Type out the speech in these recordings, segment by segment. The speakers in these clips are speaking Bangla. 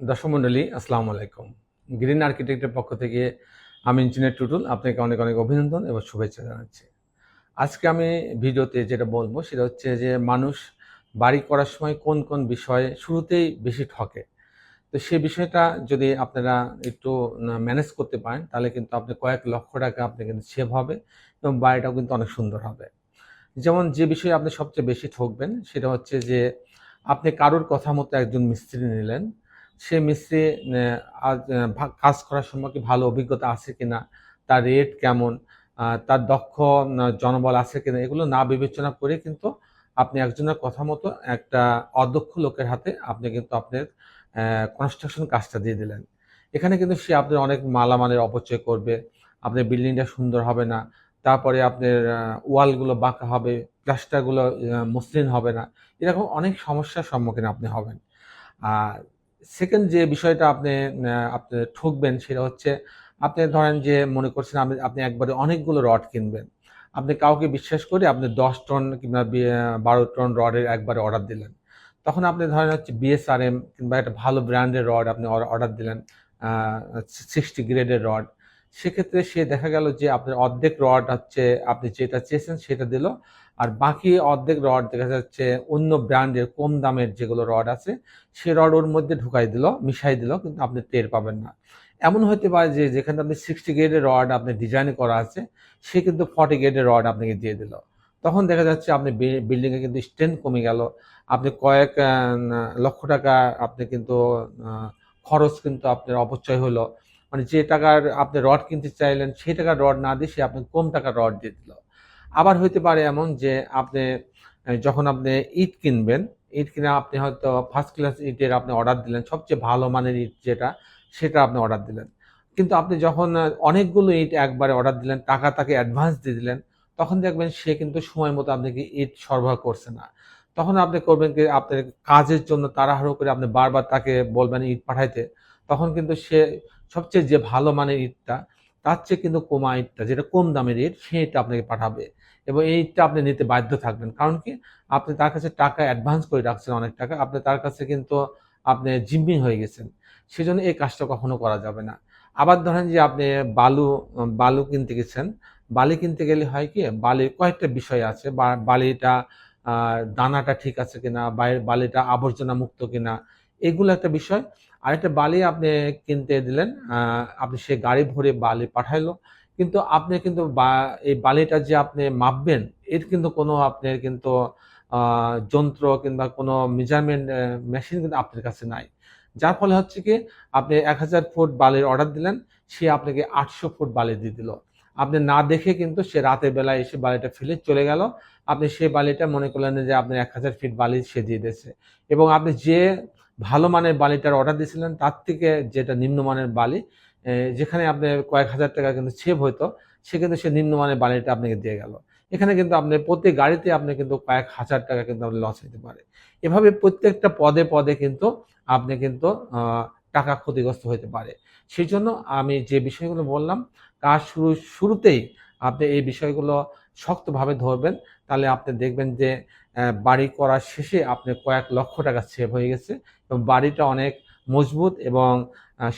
দর্শক মণ্ডলী আসসালামু আলাইকুম। গ্রিন আর্কিটেক্টের পক্ষ থেকে আমি ইঞ্জিনিয়ার টুটুল আপনাকে অনেক অনেক অভিনন্দন এবং শুভেচ্ছা জানাচ্ছি। আজকে আমি ভিডিওতে যেটা বলবো সেটা হচ্ছে যে মানুষ বাড়ি করার সময় কোন কোন বিষয়ে শুরুতেই বেশি ঠকে। তো সেই বিষয়টা যদি আপনারা একটু ম্যানেজ করতে পারেন তাহলে কিন্তু আপনি কয়েক লক্ষ টাকা আপনি কিন্তু সেভ হবে এবং বাড়িটাও কিন্তু অনেক সুন্দর হবে। যেমন যে বিষয়ে আপনি সবচেয়ে বেশি ঠকবেন সেটা হচ্ছে যে আপনি কারোর কথা মতো একজন মিস্ত্রি নিলেন। সে মিস্ত্রি কাজ করার সময় কি ভালো অভিজ্ঞতা আছে কিনা, তার রেট কেমন, তার দক্ষ জনবল আছে কিনা, এগুলো না বিবেচনা করে কিন্তু আপনি একজনের কথা মতো একটা অদক্ষ লোকের হাতে আপনি কিন্তু আপনার কনস্ট্রাকশন কাজটা দিয়ে দিলেন। এখানে কিন্তু সে আপনার অনেক মালামালের অপচয় করবে, আপনার বিল্ডিংটা সুন্দর হবে না, তারপরে আপনার ওয়ালগুলো বাঁকা হবে, প্লাস্টারগুলো মসৃণ হবে না। এরকম অনেক সমস্যার সম্মুখীন আপনি হবেন। আর সেকেন্ড যে বিষয়টা আপনি ঠকবেন সেটা হচ্ছে আপনি ধরেন যে মনে করছেন আপনি একবারে অনেকগুলো রড কিনবেন। আপনি কাউকে বিশ্বাস করে আপনি ১০ টন কিংবা ১২ টন রডের একবারে অর্ডার দিলেন। তখন আপনি ধরেন হচ্ছে বিএসআরএম কিংবা একটা ভালো ব্র্যান্ডের রড আপনি অর্ডার দিলেন, আ 60 গ্রেডের রড। সেক্ষেত্রে সে দেখা গেল যে আপনার অর্ধেক রড হচ্ছে আপনি যেটা চেয়েছেন সেটা দিল। আর বাকি অর্ধেক রড দেখা যাচ্ছে অন্য ব্র্যান্ডের কম দামের যেগুলো রড আছে সে রড ওর মধ্যে ঢুকাই দিল, মিশাই দিল, কিন্তু আপনি টের পাবেন না। এমন হতে পারে যে যেখানে আপনি 60 গ্রেডের রড আপনি ডিজাইন করা আছে সে কিন্তু 40 গ্রেডের রড আপনাকে দিয়ে দিল। তখন দেখা যাচ্ছে আপনি বিল্ডিংয়ে কিন্তু স্ট্রেংথ কমে গেল। আপনি কয়েক লক্ষ টাকা আপনি কিন্তু আ খরচ কিন্তু আপনার অপচয় হলো। মানে যে টাকার আপনি রড কিনতে চাইলেন সেই টাকার রড না দিয়ে সে আপনাকে কম টাকার রড দিয়ে দিল। আবার হইতে পারে এমন যে আপনি যখন আপনি ইট কিনবেন, ইট কিনে আপনি হয়তো ফার্স্ট ক্লাস ইটের আপনি অর্ডার দিলেন, সবচেয়ে ভালো মানের ইট যেটা, সেটা আপনি অর্ডার দিলেন। কিন্তু আপনি যখন অনেকগুলো ইট একবারে অর্ডার দিলেন, টাকা তাকে অ্যাডভান্স দিয়ে দিলেন, তখন দেখবেন সে কিন্তু সময় মতো আপনাকে ইট সরবরাহ করছে না। তখন আপনি করবেন কি, আপনার কাজের জন্য তাড়াহুড়ো করে আপনি বারবার তাকে বলবেন ইট পাঠাইতে। তখন কিন্তু সে সবচেয়ে যে ভালো মানের ইটটা, তার চেয়ে কিন্তু কমা ইটটা, যেটা কম দামের ইট, সেই ইটটা আপনাকে পাঠাবে। এবং এই ইটটা আপনি নিতে বাধ্য থাকবেন। কারণ কি? আপনি তার কাছে টাকা অ্যাডভান্স করে রাখছেন অনেক টাকা। আপনি তার কাছে কিন্তু আপনি জিম্মি হয়ে গেছেন। সেজন্য এই কাজটা কখনো করা যাবে না। আবার ধরেন যে আপনি বালু কিনতে গেছেন। বালি কিনতে গেলে হয় কি? বালির কয়েকটা বিষয় আছে। বালিটা আ দানাটা ঠিক আছে কিনা, বালিটা আবর্জনা মুক্ত কিনা, এগুলো একটা বিষয়। আরেকটা বালি আপনি কিনতে দিলেন, আপনি সে গাড়ি ভরে বালি পাঠাইলো। কিন্তু আপনি কিন্তু এই বালিটা যে আপনি মাপবেন, এর কিন্তু কোনো আপনার কিন্তু আ যন্ত্র কিংবা কোনো মেজারমেন্ট মেশিন কিন্তু আপনার কাছে নাই। যার ফলে হচ্ছে কি, আপনি ১,০০০ ফুট বালির অর্ডার দিলেন, সে আপনাকে ৮০০ ফুট বালি দিয়ে দিল। আপনি না দেখে কিন্তু সে রাতের বেলায় এসে বালিটা ফেলে চলে গেল। আপনি সেই বালিটা মনে করলেন যে আপনার ১,০০০ ফিট বালি সে দিয়ে দিয়েছে। এবং আপনি যে ভালো মানের বালিটার অর্ডার দিয়েছিলেন তার থেকে যেটা নিম্নমানের বালি, যেখানে আপনার কয়েক হাজার টাকা কিন্তু সেভ হইতো, সে কিন্তু সে নিম্নমানের বালিটা আপনাকে দিয়ে গেল। এখানে কিন্তু আপনার প্রতি গাড়িতে আপনি কিন্তু কয়েক হাজার টাকা কিন্তু আপনার লস হইতে পারে। এভাবে প্রত্যেকটা পদে, পদে কিন্তু আপনি কিন্তু আ টাকা ক্ষতিগ্রস্ত হইতে পারে। সেজন্য আমি যে বিষয়গুলো বললাম, কাজ শুরুতেই আপনি এই বিষয়গুলো শক্তভাবে ধরবেন। তাহলে আপনি দেখবেন যে বাড়ি করার শেষে আপনার কয়েক লক্ষ টাকা সেভ হয়ে গেছে এবং বাড়িটা অনেক মজবুত এবং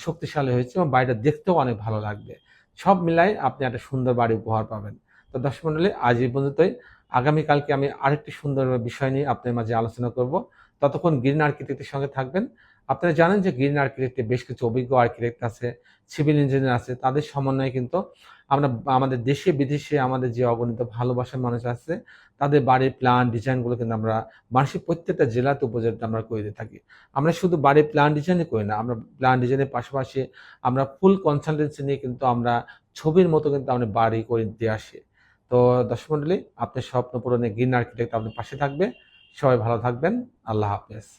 শক্তিশালী হয়েছে এবং বাড়িটা দেখতেও অনেক ভালো লাগবে। সব মিলায় আপনি একটা সুন্দর বাড়ি উপহার পাবেন। তো দর্শক মণ্ডলী, আজ এই পর্যন্তই। আগামীকালকে আমি আরেকটি সুন্দর বিষয় নিয়ে আপনার মাঝে আলোচনা করব। ততক্ষণ গ্রিন আর্কিটেক্টের সঙ্গে থাকবেন। আপনারা জানেন যে গ্রিন আর্কিটেক্টে বেশ কিছু অভিজ্ঞ আর্কিটেক্ট আছে, সিভিল ইঞ্জিনিয়ার আছে। তাদের সমন্বয়ে কিন্তু আমরা আমাদের দেশে বিদেশে আমাদের যে অগণিত ভালোবাসার মানুষ আছে, তাদের বাড়ির প্ল্যান ডিজাইনগুলো কিন্তু আমরা বাংলাদেশের প্রত্যেকটা জেলাতে উপজেলাতে আমরা করে দিয়ে থাকি। আমরা শুধু বাড়ির প্ল্যান ডিজাইনই করি না, আমরা প্ল্যান ডিজাইনের পাশাপাশি আমরা ফুল কনসালটেন্সি নিয়ে কিন্তু আমরা ছবির মতো কিন্তু আমরা বাড়ি করে দিয়ে আসি। তো দর্শক মণ্ডলী, আপনার স্বপ্ন পূরণে গ্রিন আর্কিটেক্ট আপনার পাশে থাকবে। সবাই ভালো থাকবেন। আল্লাহ হাফেজ।